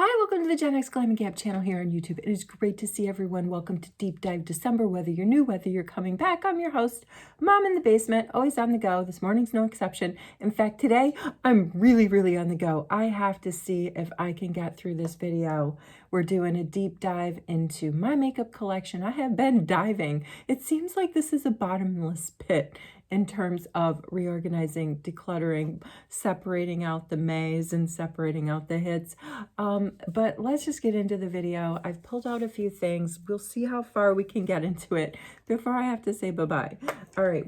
Hi, welcome to the GenX Glam and Gab channel here on YouTube. It is great to see everyone. Welcome to Deep Dive December. Whether you're new, whether you're coming back, I'm your host, Mom in the Basement, always on the go. This morning's no exception. In fact, today, I'm really on the go. I have to see if I can get through this video. We're doing a deep dive into my makeup collection. I have been diving. It seems like this is a bottomless pit in terms of reorganizing, decluttering, separating out the maze and separating out the hits. But let's just get into the video. I've pulled out a few things. We'll see how far we can get into it before I have to say bye-bye. All right,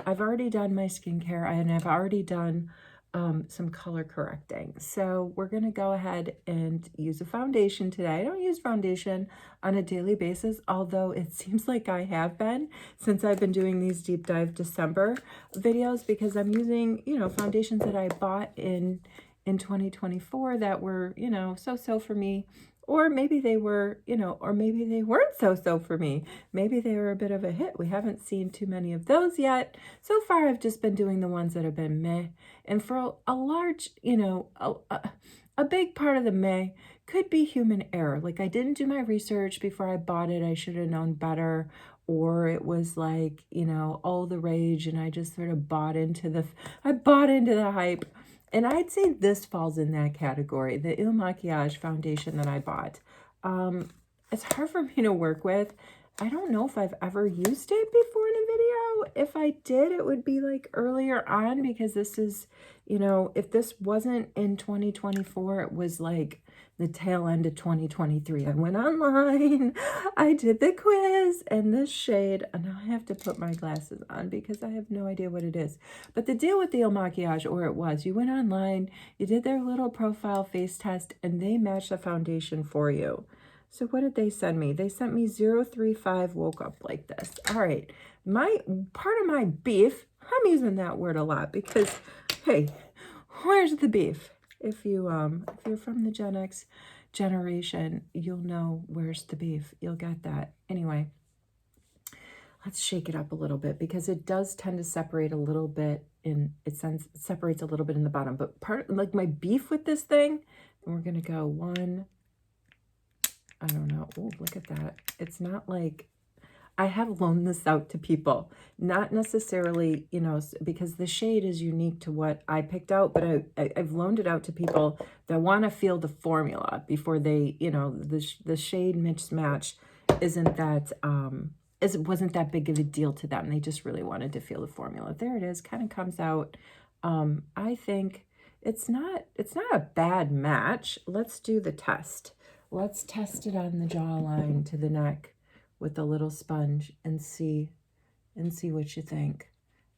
I've already done my skincare and I've already done some color correcting. So we're gonna go ahead and use a foundation today. I don't use foundation on a daily basis, although it seems like I have been since I've been doing these deep dive December videos, because I'm using, foundations that I bought in 2024 that were, so-so for me. Or maybe they were, or maybe they weren't so-so for me. Maybe they were a bit of a hit. We haven't seen too many of those yet. So far, I've just been doing the ones that have been meh. And for a large, a big part of the meh could be human error. Like, I didn't do my research before I bought it. I should have known better. Or it was like, all the rage, and I just sort of bought into the hype. And I'd say this falls in that category, the MAKIAGE foundation that I bought. It's hard for me to work with. I don't know if I've ever used it before in a video. If I did, it would be like earlier on, because this is, if this wasn't in 2024, it was like the tail end of 2023. I went online, I did the quiz, and this shade, and now I have to put my glasses on because I have no idea what it is. But the deal with the Il Makiage, or it was, you went online, you did their little profile face test, and they matched the foundation for you. So what did they send me? They sent me 035 Woke Up Like This. All right, part of my beef, I'm using that word a lot because, hey, where's the beef? If you're from the Gen X generation, you'll know where's the beef. You'll get that. Anyway, let's shake it up a little bit, because it does tend to separate a little bit it separates a little bit in the bottom. But like my beef with this thing, and we're gonna go one, I don't know. Oh, look at that. It's not like, I have loaned this out to people, not necessarily, because the shade is unique to what I picked out, but I've loaned it out to people that want to feel the formula before they, the shade mismatch wasn't that big of a deal to them. They just really wanted to feel the formula. There it is, kind of comes out. I think it's not a bad match. Let's do the test. Let's test it on the jawline to the neck with a little sponge and see what you think.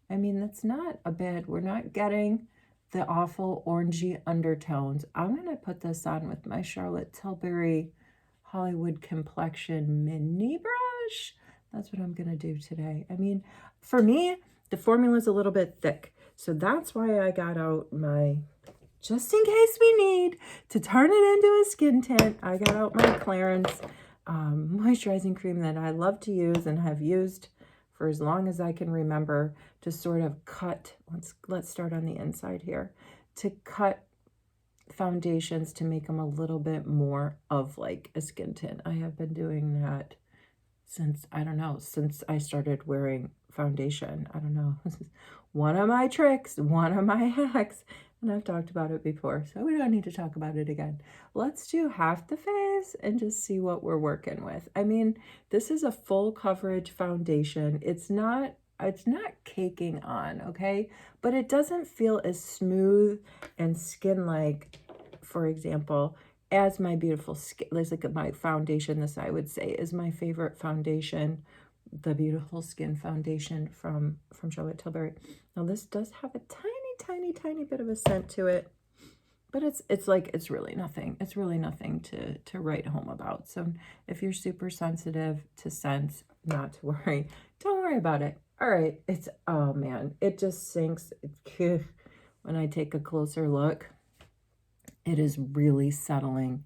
I mean, that's not a bad, we're not getting the awful orangey undertones. I'm gonna put this on with my Charlotte Tilbury Hollywood Complexion mini brush. That's what I'm gonna do today. I mean, for me, the formula's a little bit thick. So that's why I got out my, just in case we need to turn it into a skin tint, I got out my Clarins moisturizing cream that I love to use and have used for as long as I can remember, to sort of cut, let's start on the inside here, to cut foundations to make them a little bit more of like a skin tint. I have been doing that since, I don't know, since I started wearing foundation. I don't know. This is one of my tricks, one of my hacks, and I've talked about it before, so we don't need to talk about it again. Let's do half the face and just see what we're working with. I mean, this is a full coverage foundation. It's not caking on, okay? But it doesn't feel as smooth and skin-like, for example, as my beautiful skin. Like my foundation, this I would say is my favorite foundation, the Beautiful Skin foundation from Charlotte Tilbury. Now this does have a tiny bit of a scent to it, but it's really nothing. It's really nothing to write home about. So if you're super sensitive to scents, not to worry. Don't worry about it. All right, oh man, it just sinks. When I take a closer look, it is really settling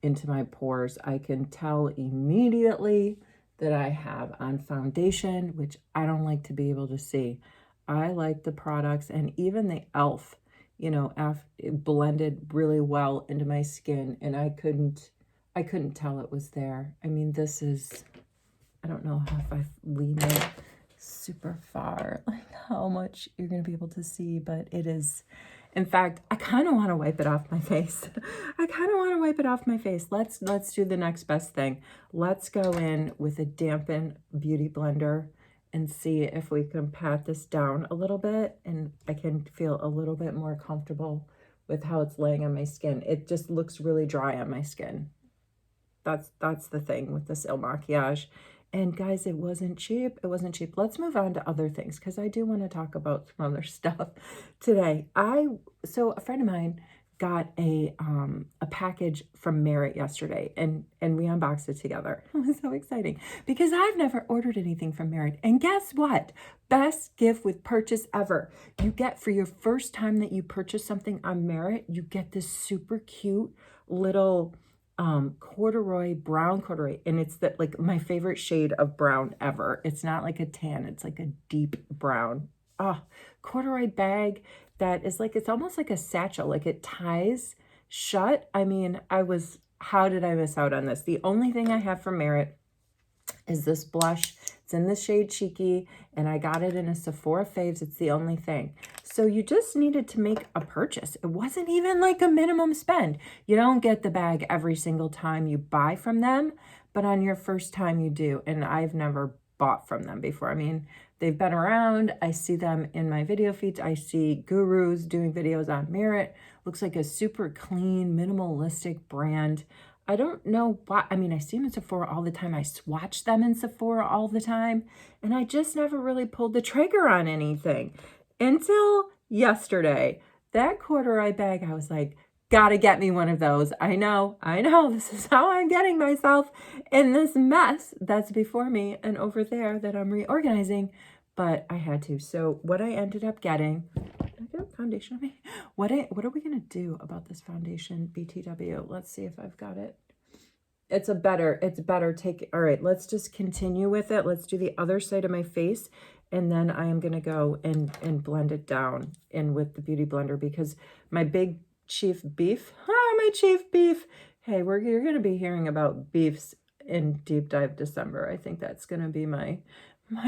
into my pores. I can tell immediately that I have on foundation, which I don't like to be able to see. I like the products, and even the e.l.f., you know, it blended really well into my skin, and I couldn't tell it was there. I mean, this is, I don't know if I lean it super far, like how much you're going to be able to see, but it is, in fact, I kind of want to wipe it off my face. I kind of want to wipe it off my face. Let's do the next best thing. Let's go in with a dampen beauty blender and see if we can pat this down a little bit, and I can feel a little bit more comfortable with how it's laying on my skin. It just looks really dry on my skin. That's the thing with this MAKIAGE. And guys, it wasn't cheap. It wasn't cheap. Let's move on to other things, because I do want to talk about some other stuff today. So a friend of mine got a package from Merit yesterday, and we unboxed it together. It was so exciting because I've never ordered anything from Merit. And guess what? Best gift with purchase ever. You get, for your first time that you purchase something on Merit, you get this super cute little corduroy, brown corduroy, and it's like my favorite shade of brown ever. It's not like a tan, it's like a deep brown. Corduroy bag that is like, it's almost like a satchel, like it ties shut. I mean, how did I miss out on this? The only thing I have from Merit is this blush. It's in the shade Cheeky, and I got it in a Sephora Faves. It's the only thing. So you just needed to make a purchase. It wasn't even like a minimum spend. You don't get the bag every single time you buy from them, but on your first time you do. And I've never bought from them before. I mean, they've been around. I see them in my video feeds. I see gurus doing videos on Merit. Looks like a super clean, minimalistic brand. I don't know why. I mean, I see them in Sephora all the time. I swatch them in Sephora all the time. And I just never really pulled the trigger on anything until yesterday. That corduroy bag, I was like, gotta get me one of those. I know, this is how I'm getting myself in this mess that's before me and over there that I'm reorganizing, but I had to. So what I ended up getting, did I get a foundation on me? What are we gonna do about this foundation, BTW? Let's see if I've got it. It's better take, all right, let's just continue with it. Let's do the other side of my face, and then I am gonna go and blend it down in with the Beauty Blender, because my big chief beef, my chief beef. Hey, you're gonna be hearing about beefs in Deep Dive December. I think that's gonna be my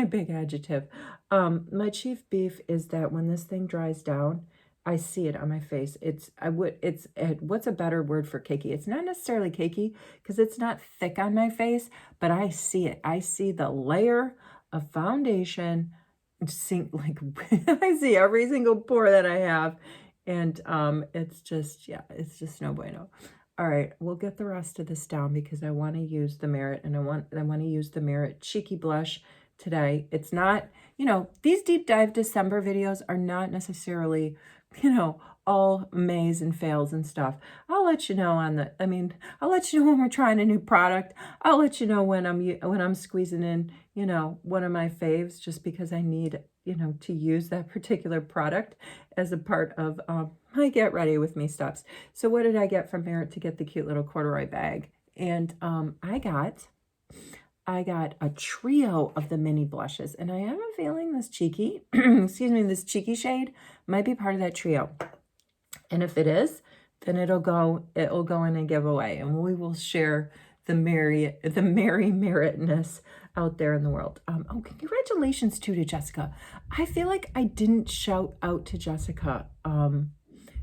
big adjective. My chief beef is that when this thing dries down, I see it on my face. What's a better word for cakey? It's not necessarily cakey because it's not thick on my face, but I see it. I see the layer of foundation sink, like I see every single pore that I have. And it's just no bueno. All right, we'll get the rest of this down because I want to use the Merit, and I want to use the Merit Cheeky Blush today. It's not, these Deep Dive December videos are not necessarily, all maze and fails and stuff. I'll let you know I'll let you know when we're trying a new product. I'll let you know when I'm squeezing in, one of my faves, just because I need, to use that particular product as a part of my get ready with me steps. So what did I get from Merit to get the cute little corduroy bag? And I got a trio of the mini blushes, and I have a feeling this cheeky, this cheeky shade might be part of that trio. And if it is, then it'll go in a giveaway, and we will share the merry Meritness out there in the world. Congratulations to Jessica. I feel like I didn't shout out to Jessica.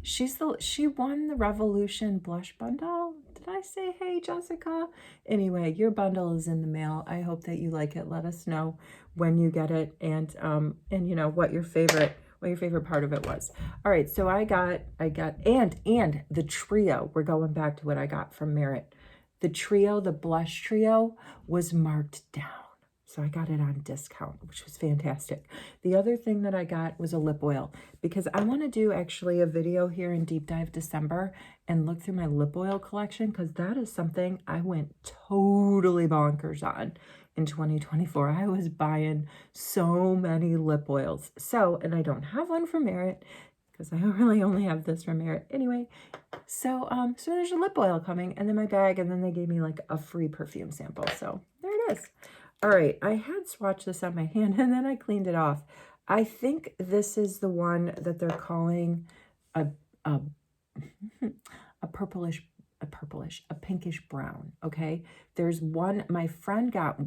She won the Revolution blush bundle. Did I say, hey, Jessica? Anyway, your bundle is in the mail. I hope that you like it. Let us know when you get it, and what your favorite part of it was. All right, so I got and the trio. We're going back to what I got from Merit. The trio, the blush trio, was marked down. So I got it on discount, which was fantastic. The other thing that I got was a lip oil, because I want to do actually a video here in Deep Dive December and look through my lip oil collection, because that is something I went totally bonkers on in 2024. I was buying so many lip oils. So, and I don't have one from Merit because I really only have this from Merit. Anyway, so there's a lip oil coming, and then my bag, and then they gave me like a free perfume sample. So there it is. All right, I had swatched this on my hand, and then I cleaned it off. I think this is the one that they're calling a a, a a pinkish brown, okay? There's one, my friend got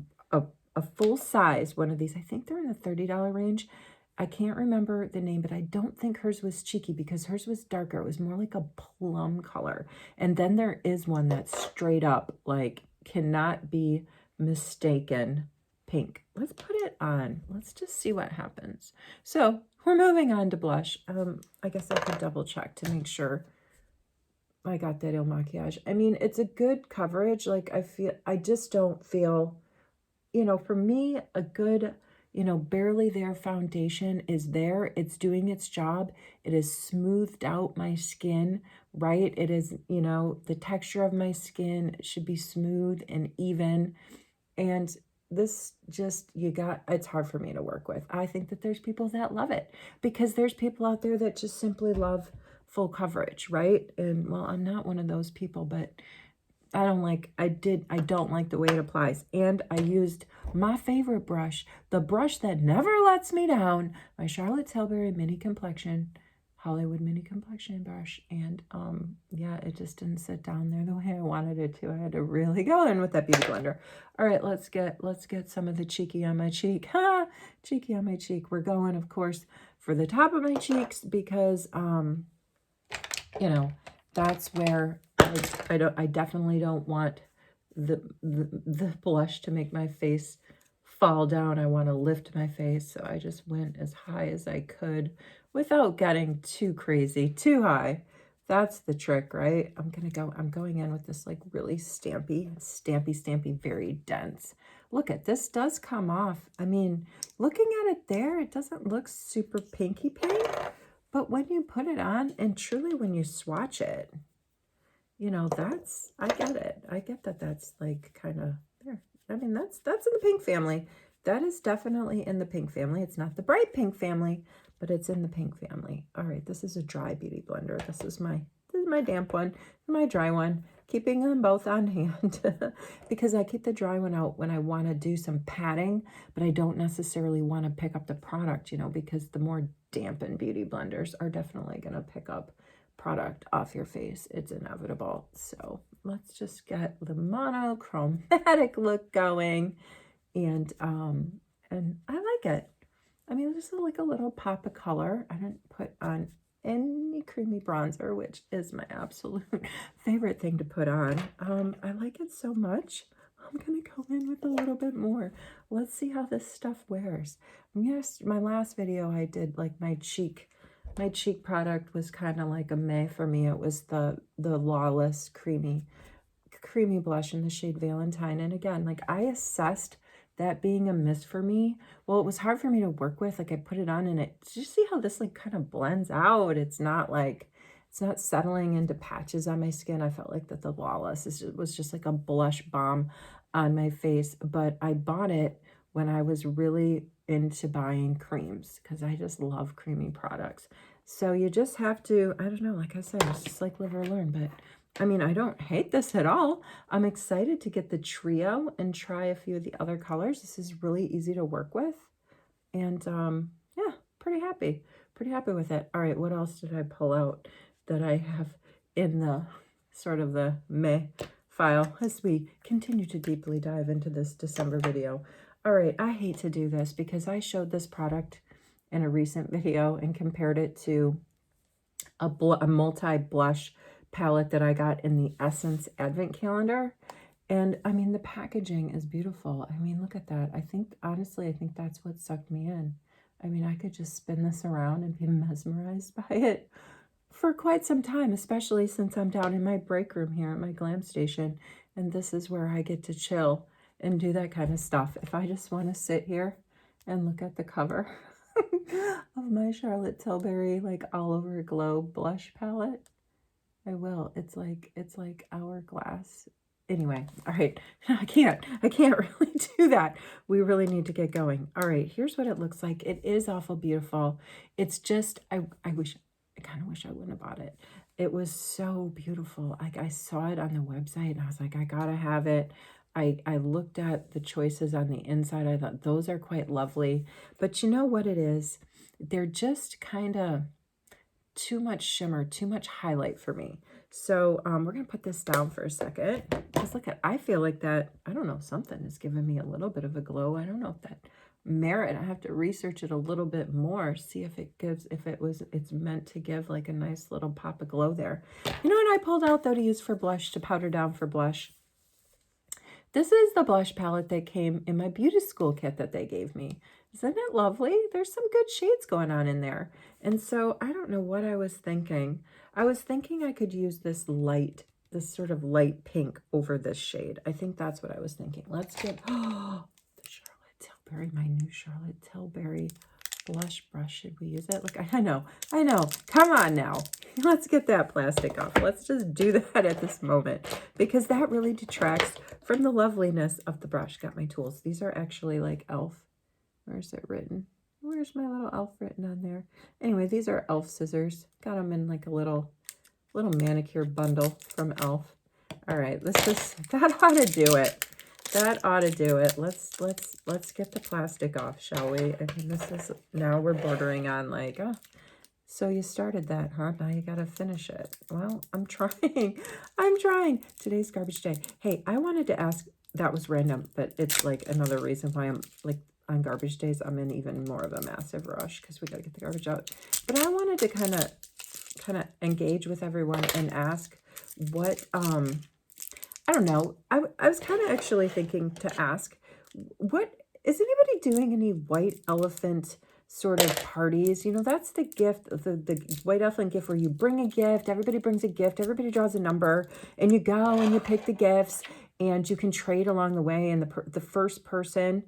a full size, one of these. I think they're in the $30 range. I can't remember the name, but I don't think hers was cheeky because hers was darker. It was more like a plum color. And then there is one that's straight up, like, cannot be mistaken pink. Let's put it on. Let's just see what happens. So we're moving on to blush. I guess I could double check to make sure I got that Il Makiage. I mean, it's a good coverage. Like, I just don't feel, you know, for me, a good, you know, barely there foundation is there. It's doing its job. It has smoothed out my skin, right? It is, you know, the texture of my skin should be smooth and even. And this just, it's hard for me to work with. I think that there's people that love it because there's people out there that just simply love full coverage, right? And well, I'm not one of those people, but I don't like the way it applies. And I used my favorite brush, the brush that never lets me down, my Charlotte Tilbury Mini Complexion, Hollywood Mini Complexion brush. And yeah, it just didn't sit down there the way I wanted it to. I had to really go in with that beauty blender. All right, let's get some of the cheeky on my cheek. Ha! Cheeky on my cheek. We're going, of course, for the top of my cheeks because you know, that's where I definitely don't want the blush to make my face fall down. I want to lift my face, so I just went as high as I could without getting too crazy, too high. That's the trick, right? I'm going in with this like really stampy, very dense. Look at this, does come off. I mean, looking at it there, it doesn't look super pinky pink. But when you put it on, and truly when you swatch it, you know, I get it. I get that that's like kind of there. I mean, that's in the pink family. That is definitely in the pink family. It's not the bright pink family, but it's in the pink family. All right, this is a dry beauty blender. This is my damp one, my dry one. Keeping them both on hand because I keep the dry one out when I want to do some patting, but I don't necessarily want to pick up the product, you know, because the more dampened beauty blenders are definitely going to pick up product off your face. It's inevitable. So let's just get the monochromatic look going. And I like it. I mean, this is like a little pop of color. I didn't put on any creamy bronzer, which is my absolute favorite thing to put on. I like it so much. I'm gonna go in with a little bit more. Let's see how this stuff wears. Yes, my last video I did like my cheek product was kind of like a meh for me. It was the Lawless creamy blush in the shade Valentine. And again, like I assessed that being a miss for me. Well, it was hard for me to work with. Like I put it on and did you see how this like kind of blends out? It's not settling into patches on my skin. I felt like that the Lawless was just like a blush bomb on my face, but I bought it when I was really into buying creams because I just love creamy products. So you just have to, I don't know, like I said, it's just like live or learn, but I mean, I don't hate this at all. I'm excited to get the trio and try a few of the other colors. This is really easy to work with. And yeah, pretty happy with it. All right, what else did I pull out that I have in the sort of the meh file as we continue to deeply dive into this December video? All right, I hate to do this because I showed this product in a recent video and compared it to a multi-blush palette that I got in the Essence Advent Calendar. And I mean, the packaging is beautiful. I mean, look at that. Honestly, I think that's what sucked me in. I mean, I could just spin this around and be mesmerized by it for quite some time, especially since I'm down in my break room here at my Glam station. And this is where I get to chill and do that kind of stuff. If I just want to sit here and look at the cover of my Charlotte Tilbury, like all over glow blush palette, I will. It's like hourglass. Anyway, all right. I can't really do that. We really need to get going. All right, here's what it looks like. It is awful beautiful. It's just, I kind of wish I wouldn't have bought it. It was so beautiful. Like I saw it on the website and I was like, I gotta have it. I looked at the choices on the inside. I thought those are quite lovely. But you know what it is? They're just kind of, too much shimmer, too much highlight for me. So we're going to put this down for a second. Because look at, I feel like that, I don't know, something is giving me a little bit of a glow. I don't know if that merit, I have to research it a little bit more, see if it gives, if it's meant to give like a nice little pop of glow there. You know what I pulled out though to use for blush, to powder down for blush? This is the blush palette that came in my beauty school kit that they gave me. Isn't it lovely? There's some good shades going on in there. And so I don't know what I was thinking. I was thinking I could use this light, this sort of light pink over this shade. I think that's what I was thinking. Let's get, oh, the Charlotte Tilbury, my new Charlotte Tilbury blush brush. Should we use it? Look, I know. Come on now. Let's get that plastic off. Let's just do that at this moment because that really detracts from the loveliness of the brush. Got my tools. These are actually like e.l.f. Where's it written? Where's my little e.l.f. written on there? Anyway, these are e.l.f. scissors. Got them in like a little manicure bundle from e.l.f. All right, let's just, that ought to do it. That ought to do it. Let's get the plastic off, shall we? I mean, this is, now we're bordering on like, oh, so you started that, huh? Now you got to finish it. Well, I'm trying. I'm trying. Today's garbage day. Hey, I wanted to ask, that was random, but it's like another reason why I'm like on garbage days, I'm in even more of a massive rush because we got to get the garbage out. But I wanted to kind of engage with everyone and ask what, I don't know. I was kind of actually thinking to ask, what, is anybody doing any white elephant sort of parties? You know, that's the gift, the white elephant gift where you bring a gift, everybody brings a gift, everybody draws a number, and you go and you pick the gifts, and you can trade along the way, and the first person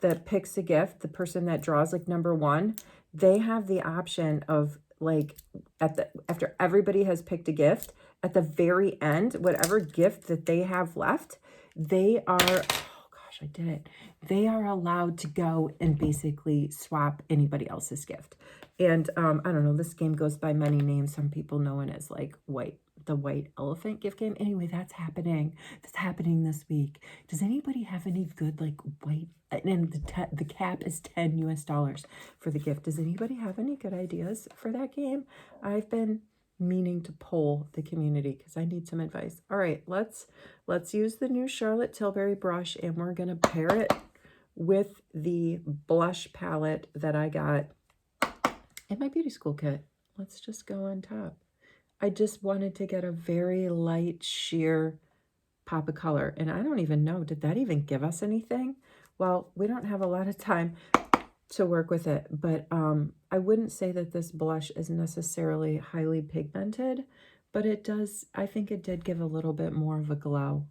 that picks a gift, the person that draws like number one, they have the option of like after everybody has picked a gift, at the very end, whatever gift that they have left, they are, oh gosh, I did it. They are allowed to go and basically swap anybody else's gift. And I don't know, this game goes by many names. Some people know it as like the white elephant gift game. Anyway, that's happening. That's happening this week. Does anybody have any good like white, and the cap is $10 for the gift. Does anybody have any good ideas for that game? I've been meaning to poll the community because I need some advice. All right, let's use the new Charlotte Tilbury brush, and we're gonna pair it with the blush palette that I got in my beauty school kit. Let's just go on top. I just wanted to get a very light sheer pop of color, and I don't even know, did that even give us anything? Well, we don't have a lot of time to work with it, but I wouldn't say that this blush is necessarily highly pigmented, but it does, I think it did give a little bit more of a glow.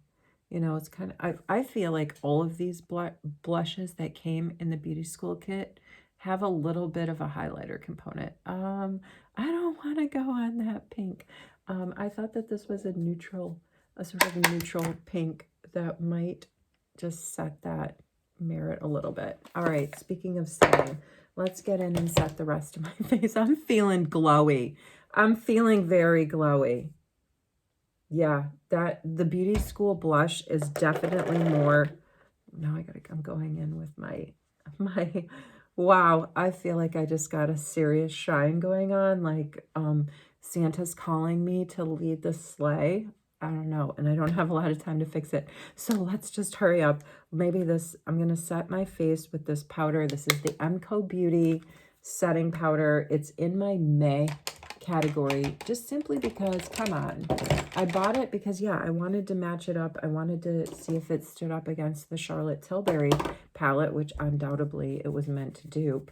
You know, it's kind of, I feel like all of these blushes that came in the beauty school kit have a little bit of a highlighter component. I don't want to go on that pink. I thought that this was a sort of a neutral pink that might just set that merit a little bit. All right, speaking of setting, let's get in and set the rest of my face. I'm feeling glowy. I'm feeling very glowy. Yeah, the beauty school blush is definitely more. Now I'm going in with my wow, I feel like I just got a serious shine going on, like Santa's calling me to lead the sleigh. I don't know, and I don't have a lot of time to fix it. So let's just hurry up. Maybe I'm going to set my face with this powder. This is the MCO Beauty setting powder. It's in my May category, just simply because, come on. I bought it because, yeah, I wanted to match it up. I wanted to see if it stood up against the Charlotte Tilbury palette, which undoubtedly it was meant to dupe.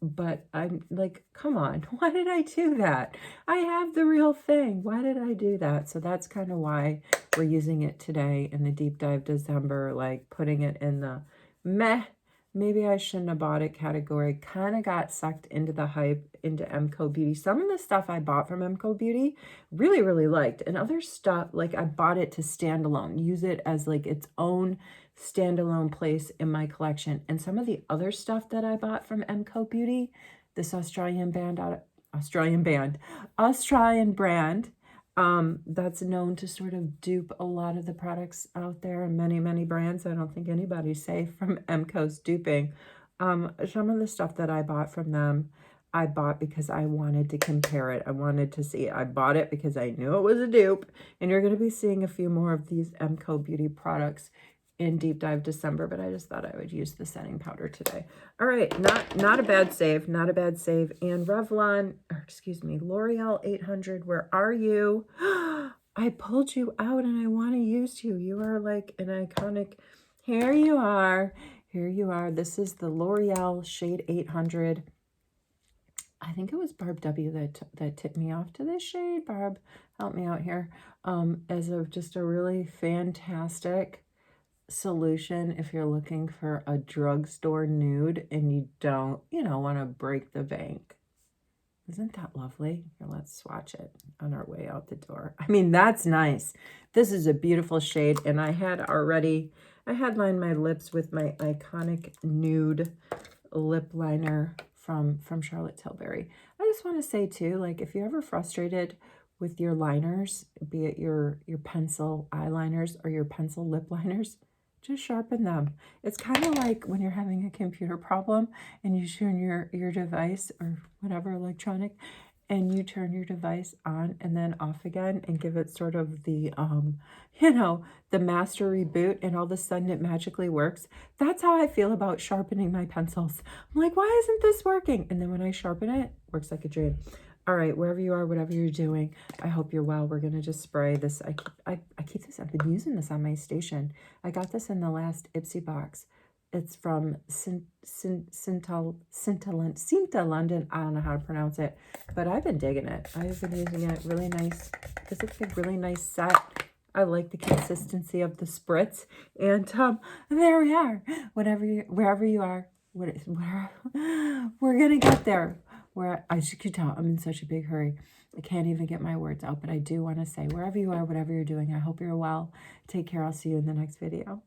But I'm like, come on, why did I do that? I have the real thing. Why did I do that? So that's kind of why we're using it today in the Deep Dive December, like putting it in the meh, maybe I shouldn't have bought it category. Kind of got sucked into the hype, into MCO Beauty. Some of the stuff I bought from MCO Beauty, really, really liked. And other stuff, like I bought it to stand alone, use it as like its own standalone place in my collection. And some of the other stuff that I bought from MCO Beauty, this Australian brand, that's known to sort of dupe a lot of the products out there, and many, many brands. I don't think anybody's safe from MCO's duping. Some of the stuff that I bought from them, I bought because I wanted to compare it. I wanted to see it. I bought it because I knew it was a dupe. And you're going to be seeing a few more of these MCO Beauty products in Deep Dive December, but I just thought I would use the setting powder today. All right, not a bad save, not a bad save. And Revlon, or excuse me, L'Oreal 800, where are you? I pulled you out and I want to use you. You are like an iconic. Here you are. Here you are. This is the L'Oreal shade 800. I think it was Barb W that tipped me off to this shade. Barb, help me out here. As just a really fantastic solution if you're looking for a drugstore nude and you don't, want to break the bank. Isn't that lovely? Here, let's swatch it on our way out the door. I mean, that's nice. This is a beautiful shade, and I had lined my lips with my iconic nude lip liner from Charlotte Tilbury. I just want to say too, like, if you're ever frustrated with your liners, be it your pencil eyeliners or your pencil lip liners, just sharpen them. It's kind of like when you're having a computer problem and you turn your device or whatever electronic, and you turn your device on and then off again and give it sort of the, the master reboot, and all of a sudden it magically works. That's how I feel about sharpening my pencils. I'm like, why isn't this working? And then when I sharpen it, it works like a dream. All right, wherever you are, whatever you're doing, I hope you're well. We're going to just spray this. I keep this. I've been using this on my station. I got this in the last Ipsy box. It's from Cinta London. I don't know how to pronounce it, but I've been digging it. I've been using it. Really nice. This looks like a really nice set. I like the consistency of the spritz. And there we are. Wherever you are, we're going to get there. Where I just could tell I'm in such a big hurry. I can't even get my words out, but I do want to say, wherever you are, whatever you're doing, I hope you're well. Take care. I'll see you in the next video.